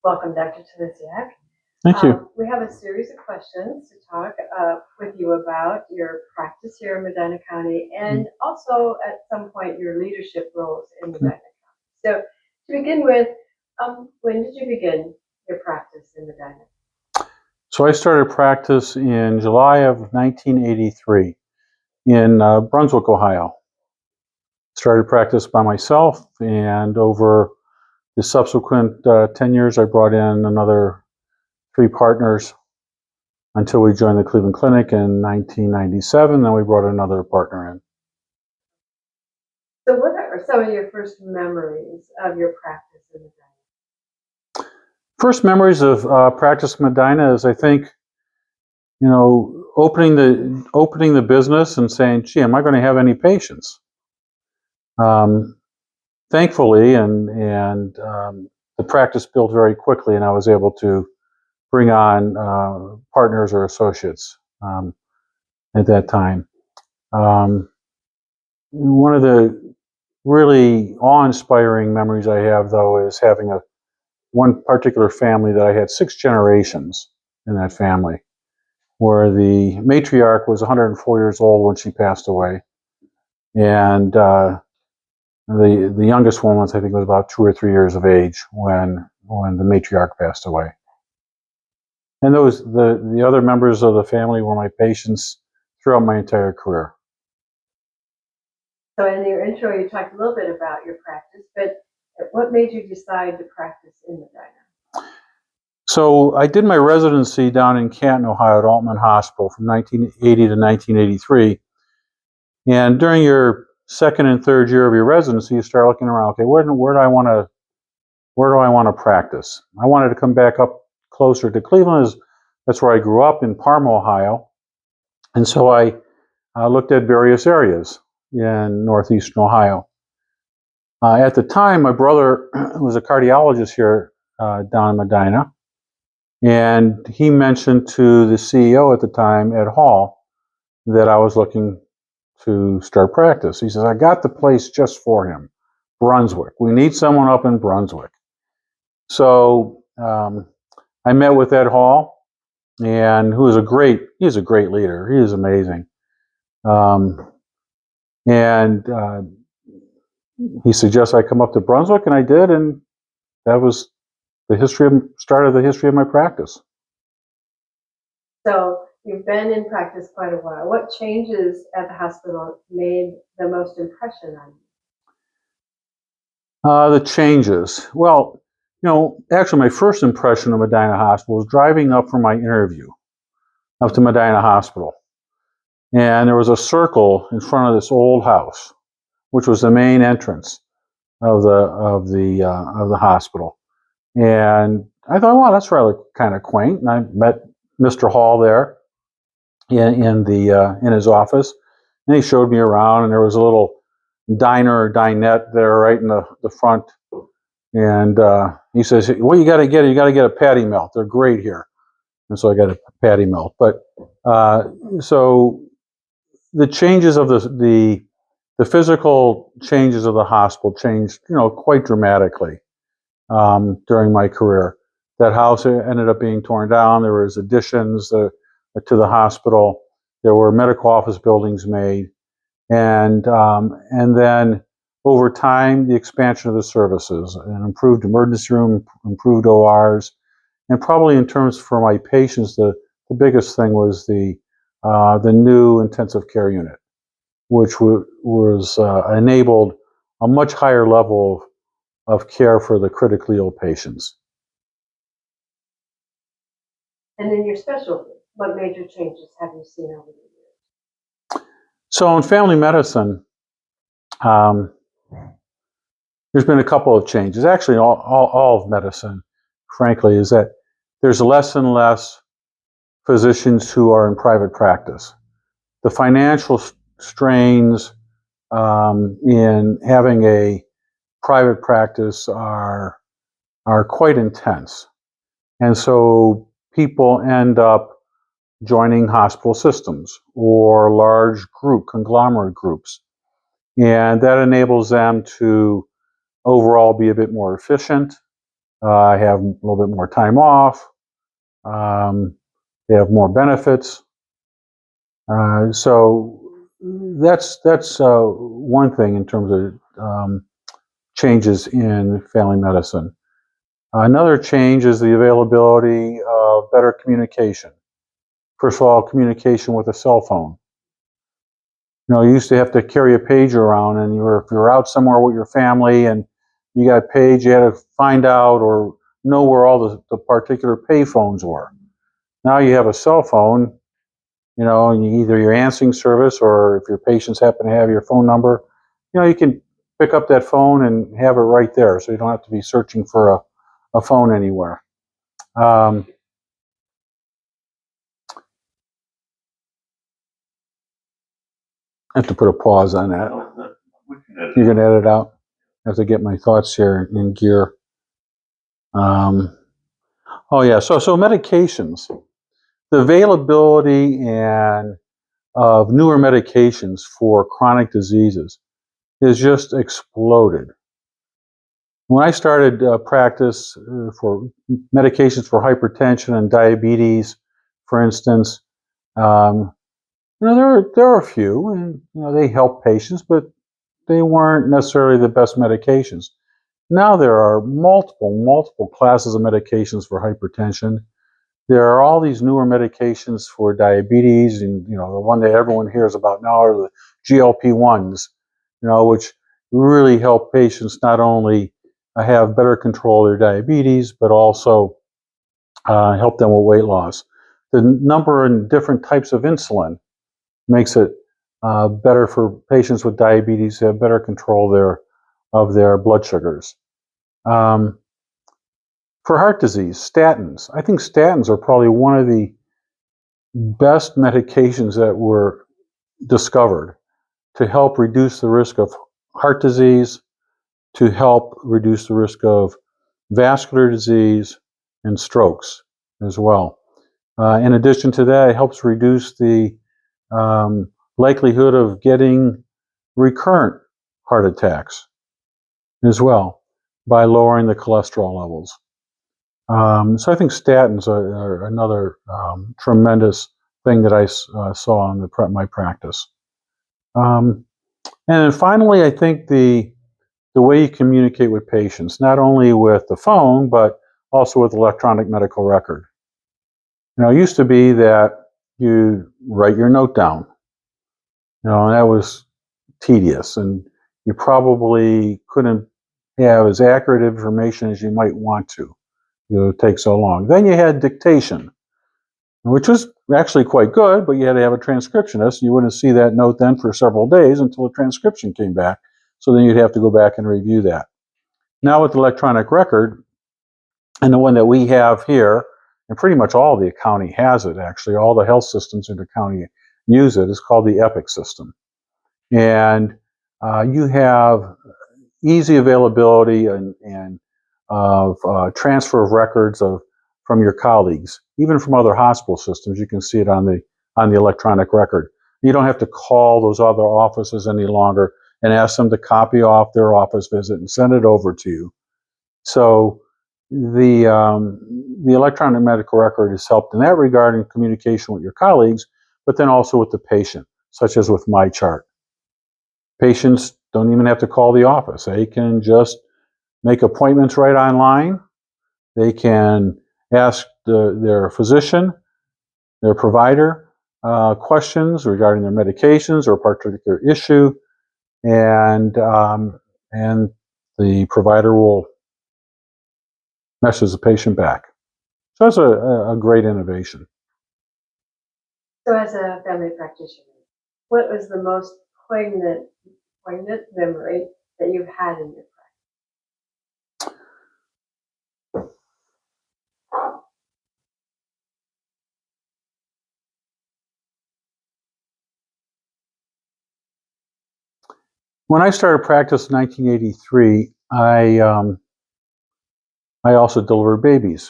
Welcome, Dr. Tulisiak. Thank you. We have a series of questions to talk with you about your practice here in Medina County and also at some point your leadership roles in Medina County. So to begin with, when did you begin your practice in Medina? So I started practice in July of 1983 in Brunswick, Ohio. Started practice by myself, and over the subsequent 10 years, I brought in another 3 partners until we joined the Cleveland Clinic in 1997. Then we brought another partner in. So what are some of your first memories of your practice in Medina? First memories of practice in Medina is, I think, opening the business and saying, "Gee, am I going to have any patients?" Thankfully, and the practice built very quickly, and I was able to bring on partners or associates at that time. One of the really awe-inspiring memories I have, though, is having one particular family that I had 6 generations in that family, where the matriarch was 104 years old when she passed away, and the youngest one was, I think, was about 2 or 3 years of age when the matriarch passed away. And the other members of the family were my patients throughout my entire career. So in your intro, you talked a little bit about your practice, but what made you decide to practice in Medina? So I did my residency down in Canton, Ohio at Altman Hospital from 1980 to 1983. And during your second and third year of your residency, you start looking around. Okay, where do I want to practice? I wanted to come back up closer to Cleveland. That's where I grew up, in Parma, Ohio. And so I looked at various areas in northeastern Ohio. At the time, my brother was a cardiologist here down in Medina, and he mentioned to the CEO at the time, Ed Hall, that I was looking to start practice. He says, "I got the place just for him, Brunswick. We need someone up in Brunswick." So I met with Ed Hall, and he's a great leader. He is amazing. And he suggests I come up to Brunswick, and I did, and that was start of the history of my practice. So you've been in practice quite a while. What changes at the hospital made the most impression on you? The changes. Well, actually, my first impression of Medina Hospital was driving up for my interview up to Medina Hospital, and there was a circle in front of this old house, which was the main entrance of the hospital. And I thought, wow, that's rather kind of quaint. And I met Mr. Hall there in his office, and he showed me around. And there was a little diner or dinette there right in the front. And he says, "What you got to get? You got to get a patty melt. They're great here." And so I got a patty melt. But so the changes of the physical changes of the hospital changed, quite dramatically during my career. That house ended up being torn down. There was additions to the hospital. There were medical office buildings made, and then over time, the expansion of the services, an improved emergency room, improved ORs, and probably in terms for my patients, the biggest thing was the new intensive care unit, which was enabled a much higher level of care for the critically ill patients. And in your specialty, what major changes have you seen over the years? So in family medicine, there's been a couple of changes. Actually, all of medicine, frankly, is that there's less and less physicians who are in private practice. The financial strains in having a private practice are quite intense. And so people end up joining hospital systems or large conglomerate groups. And that enables them to overall be a bit more efficient have a little bit more time off. They have more benefits. So that's one thing in terms of changes in family medicine. Another change is the availability of better communication. First of all, communication with a cell phone. You used to have to carry a pager around, and if you were out somewhere with your family and you got paged, you had to find out or know where all the particular pay phones were. Now you have a cell phone, and either your answering service or if your patients happen to have your phone number, you can pick up that phone and have it right there, so you don't have to be searching for a phone anywhere. I have to put a pause on that. You can edit out. I have to get my thoughts here in gear. Oh yeah, so medications, the availability and of newer medications for chronic diseases has just exploded. When I started practice for medications for hypertension and diabetes, for instance, um, there are a few, and they help patients, but they weren't necessarily the best medications. Now there are multiple classes of medications for hypertension. There are all these newer medications for diabetes, and the one that everyone hears about now are the GLP-1s, which really help patients not only have better control of their diabetes, but also help them with weight loss. The number and different types of insulin makes it better for patients with diabetes to have better control of their blood sugars. For heart disease, statins. I think statins are probably one of the best medications that were discovered to help reduce the risk of heart disease, to help reduce the risk of vascular disease and strokes as well. In addition to that, it helps reduce the likelihood of getting recurrent heart attacks as well by lowering the cholesterol levels. So I think statins are another tremendous thing that I saw in my practice. And then finally, I think the way you communicate with patients, not only with the phone, but also with electronic medical record. It used to be that you write your note down, and that was tedious, and you probably couldn't have as accurate information as you might want to. It would take so long. Then you had dictation, which was actually quite good, but you had to have a transcriptionist. You wouldn't see that note then for several days until a transcription came back. So then you'd have to go back and review that. Now with electronic record, and the one that we have here, and pretty much all the county has it actually, all the health systems in the county use it, is called the EPIC system. And you have easy availability and of transfer of records from your colleagues, even from other hospital systems. You can see it on the electronic record. You don't have to call those other offices any longer and ask them to copy off their office visit and send it over to you. So the electronic medical record has helped in that regard in communication with your colleagues, but then also with the patient, such as with MyChart. Patients don't even have to call the office. They can just make appointments right online. They can ask their physician, their provider, questions regarding their medications or a particular issue, and the provider will message the patient back. So that's a great innovation. So as a family practitioner, what was the most poignant memory that you've had in your practice? When I started practice in 1983, I also delivered babies.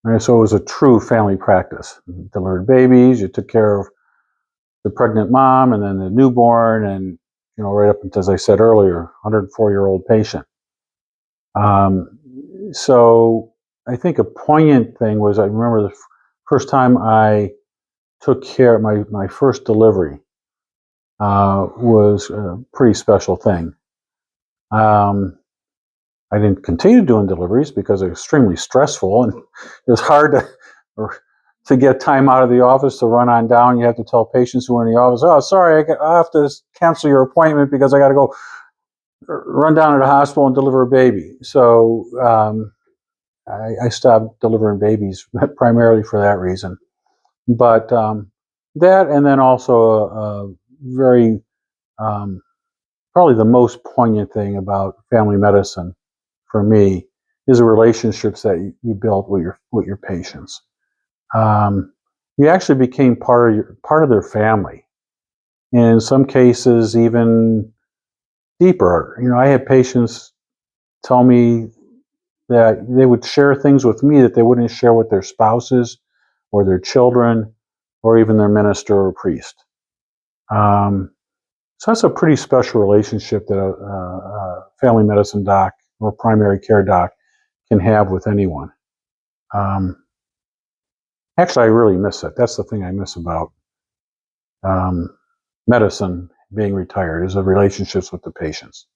And so it was a true family practice. You delivered babies, you took care of the pregnant mom and then the newborn, and right up until, as I said earlier, 104-year-old patient. So I think a poignant thing was I remember the first time I took care of my first delivery was a pretty special thing. Um, I didn't continue doing deliveries because it was extremely stressful and it was hard to get time out of the office to run on down. You have to tell patients who are in the office, "Oh, sorry, I have to cancel your appointment because I got to go run down to the hospital and deliver a baby." So I stopped delivering babies primarily for that reason. But that, and then also a very probably the most poignant thing about family medicine for me is the relationships that you build with your patients. Um, you actually became part of their family. In some cases, even deeper. I had patients tell me that they would share things with me that they wouldn't share with their spouses or their children or even their minister or priest. Um, so that's a pretty special relationship that a family medicine doc or primary care doc can have with anyone. Um, Actually, I really miss it. That's the thing I miss about um, medicine being retired is the relationships with the patients.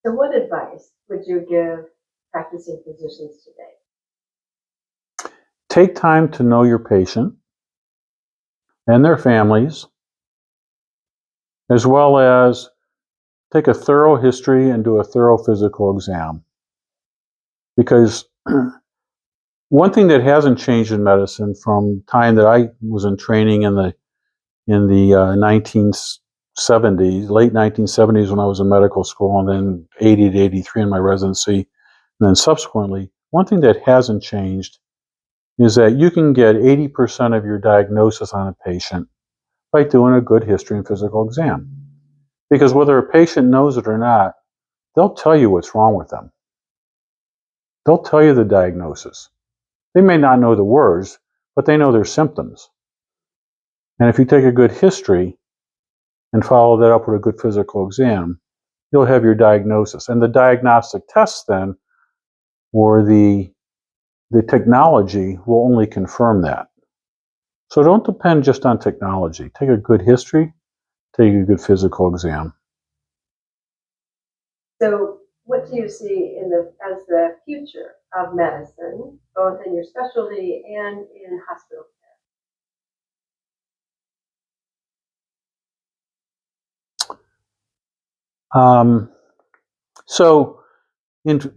So what advice would you give practicing physicians today? Take time to know your patient and their families, as well as take a thorough history and do a thorough physical exam. Because one thing that hasn't changed in medicine from time that I was in training in the 1970s, late 1970s when I was in medical school, and then 80 to 83 in my residency, and then subsequently, one thing that hasn't changed is that you can get 80% of your diagnosis on a patient by doing a good history and physical exam. Because whether a patient knows it or not, they'll tell you what's wrong with them. They'll tell you the diagnosis. They may not know the words, but they know their symptoms. And if you take a good history and follow that up with a good physical exam, you'll have your diagnosis. And the diagnostic tests then, or the technology will only confirm that. So don't depend just on technology. Take a good history, take a good physical exam. So what do you see as the future of medicine, both in your specialty and in hospital Um, so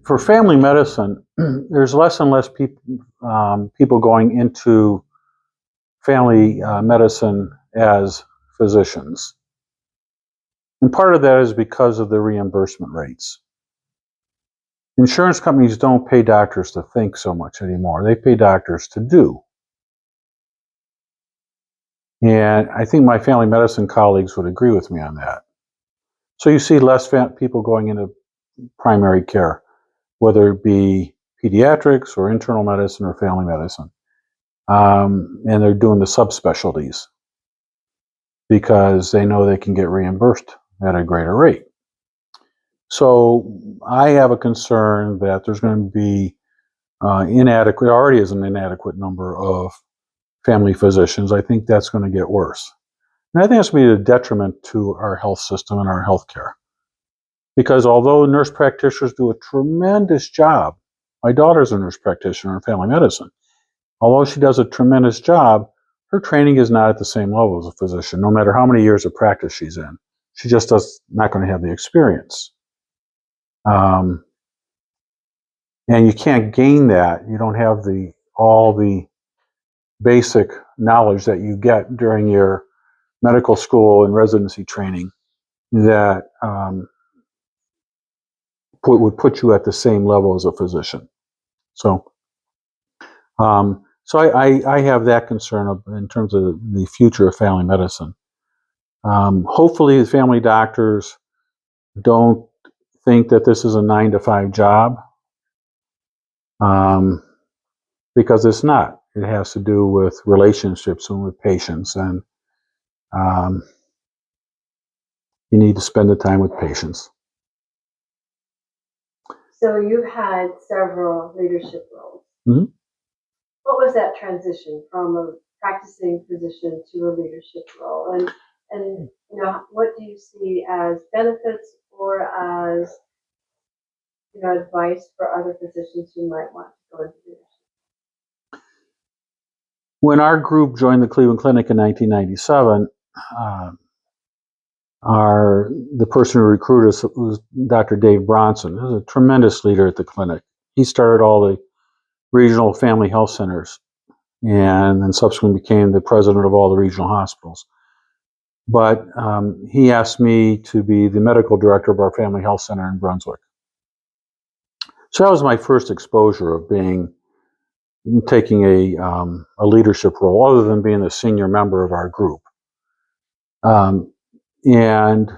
for family medicine, there's less and less people going into family medicine as physicians. And part of that is because of the reimbursement rates. Insurance companies don't pay doctors to think so much anymore. They pay doctors to do. And I think my family medicine colleagues would agree with me on that. So you see less people going into primary care, whether it be pediatrics or internal medicine or family medicine. And they're doing the subspecialties because they know they can get reimbursed at a greater rate. So I have a concern that there's going to be inadequate, already is an inadequate number of family physicians. I think that's going to get worse. And I think it's going to be a detriment to our health system and our health care. Because although nurse practitioners do a tremendous job, my daughter's a nurse practitioner in family medicine. Although she does a tremendous job, her training is not at the same level as a physician, no matter how many years of practice she's in. She just not going to have the experience. Um, and you can't gain that. You don't have all the basic knowledge that you get during your medical school and residency training that would put you at the same level as a physician. So I have that concern in terms of the future of family medicine. Hopefully, the family doctors don't think that this is a 9 to 5 job, because it's not. It has to do with relationships and with patients, and um, you need to spend the time with patients. So you've had several leadership roles. Mhm. What was that transition from a practicing physician to a leadership role? And what do you see as benefits or as advice for other physicians who might want to go into leadership? When our group joined the Cleveland Clinic in 1997, uh, the person who recruited us was Dr. Dave Bronson. He was a tremendous leader at the clinic. He started all the regional family health centers and then subsequently became the president of all the regional hospitals. But he asked me to be the medical director of our family health center in Brunswick. So that was my first exposure of taking a leadership role, other than being the senior member of our group. And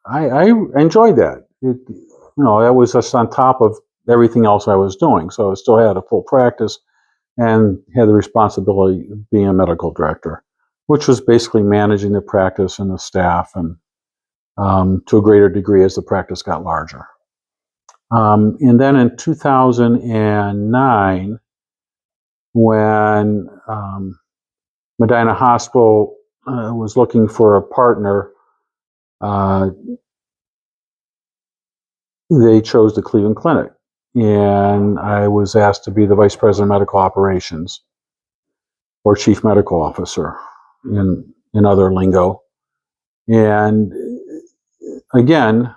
I enjoyed that. That was just on top of everything else I was doing. So I still had a full practice and had the responsibility of being a medical director, which was basically managing the practice and the staff, and to a greater degree as the practice got larger. And then in 2009, when Medina Hospital was looking for a partner, they chose the Cleveland Clinic. And I was asked to be the vice president of medical operations, or chief medical officer in other lingo. And again,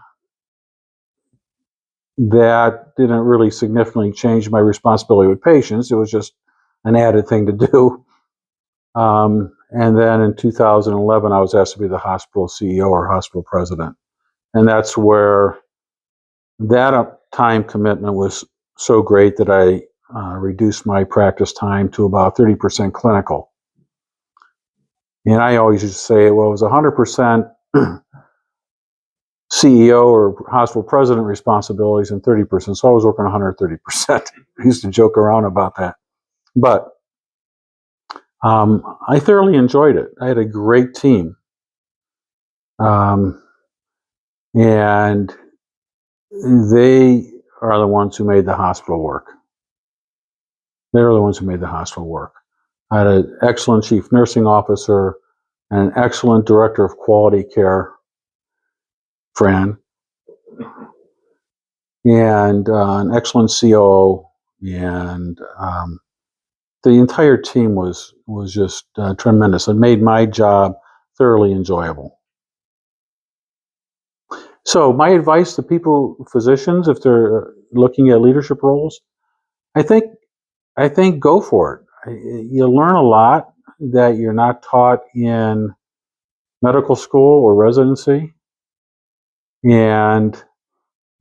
that didn't really significantly change my responsibility with patients. It was just an added thing to do. And then in 2011, I was asked to be the hospital CEO or hospital president. And that's where that time commitment was so great that I reduced my practice time to about 30% clinical. And I always used to say, well, it was 100% CEO or hospital president responsibilities and 30%. So I was working 130%. I used to joke around about that. But I thoroughly enjoyed it. I had a great team. And they are the ones who made the hospital work. They were the ones who made the hospital work. I had an excellent chief nursing officer and an excellent director of quality care, Fran, and an excellent COO, and the entire team was just tremendous. It made my job thoroughly enjoyable. So my advice to physicians, if they're looking at leadership roles, I think go for it. You'll learn a lot that you're not taught in medical school or residency. And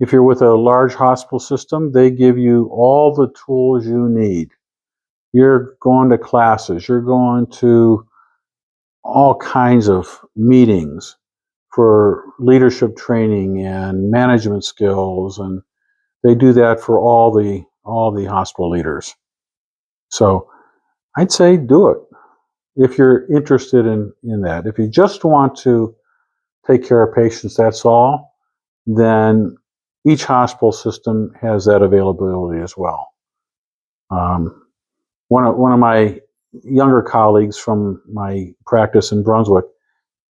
if you're with a large hospital system, they give you all the tools you need. You're going to classes, you're going to all kinds of meetings for leadership training and management skills, and they do that for all the hospital leaders. So I'd say do it if you're interested in that. If you just want to take care of patients, that's all, then each hospital system has that availability as well. One of my younger colleagues from my practice in Brunswick,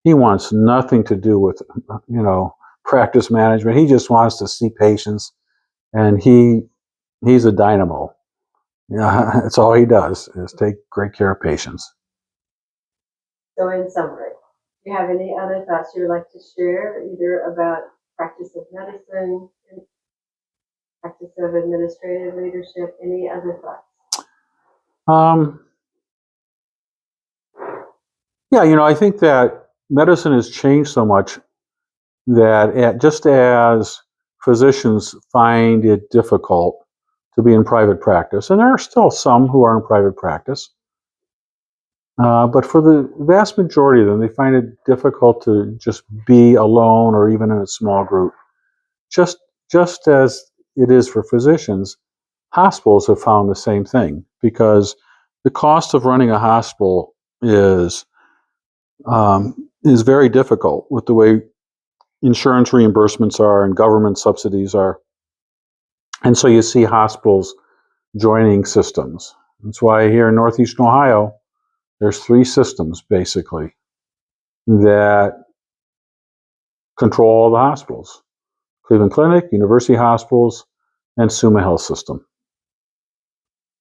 he wants nothing to do with practice management. He just wants to see patients, and he's a dynamo. Yeah, that's all he does is take great care of patients. So in summary, do you have any other thoughts you would like to share, either about practice of medicine, practice of administrative leadership, any other thoughts? Yeah, I think that medicine has changed so much that just as physicians find it difficult to be in private practice, and there are still some who are in private practice, but for the vast majority of them, they find it difficult to just be alone or even in a small group. Just as it is for physicians, hospitals have found the same thing, because the cost of running a hospital is very difficult with the way insurance reimbursements are and government subsidies are. And so you see hospitals joining systems. That's why here in Northeastern Ohio, there's 3 systems basically that control all the hospitals: Cleveland Clinic, University Hospitals, and Summa Health System.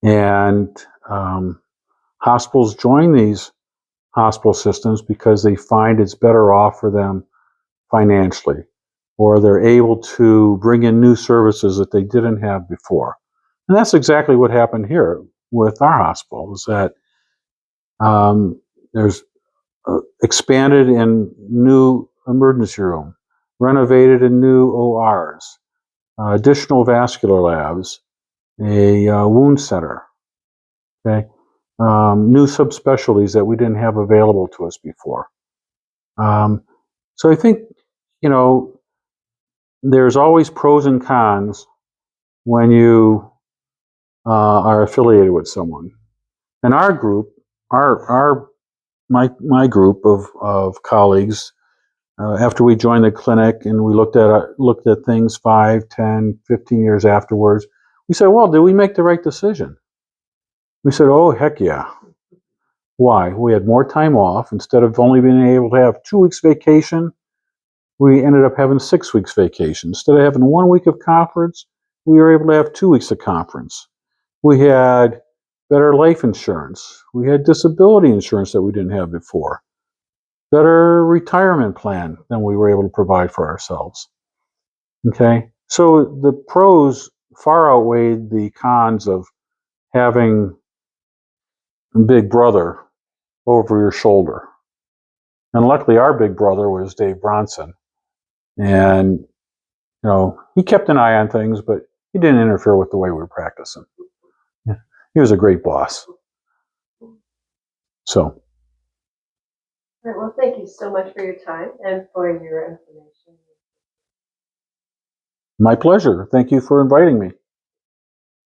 And hospitals join these hospital systems because they find it's better off for them financially, or they're able to bring in new services that they didn't have before. And that's exactly what happened here with our hospital, is that there's expanded in new emergency room, renovated in new ORs, additional vascular labs, a wound center, okay, new subspecialties that we didn't have available to us before. So I think, you know, there's always pros and cons when you are affiliated with someone. And our group, my group of colleagues, after we joined the clinic and we looked at things 5, 10, 15 years afterwards, we said, well, did we make the right decision? We said, oh, heck yeah. Why? We had more time off. Instead of only being able to have 2 weeks vacation, we ended up having 6 weeks vacation. Instead of having 1 week of conference, we were able to have 2 weeks of conference. We had better life insurance. We had disability insurance that we didn't have before. Better retirement plan than we were able to provide for ourselves. Okay? So the pros far outweighed the cons of having Big Brother over your shoulder. And luckily our Big Brother was Dave Bronson. And, you know, he kept an eye on things, but he didn't interfere with the way we were practicing. Yeah. He was a great boss. So. All right, well, thank you so much for your time and for your information. My pleasure. Thank you for inviting me.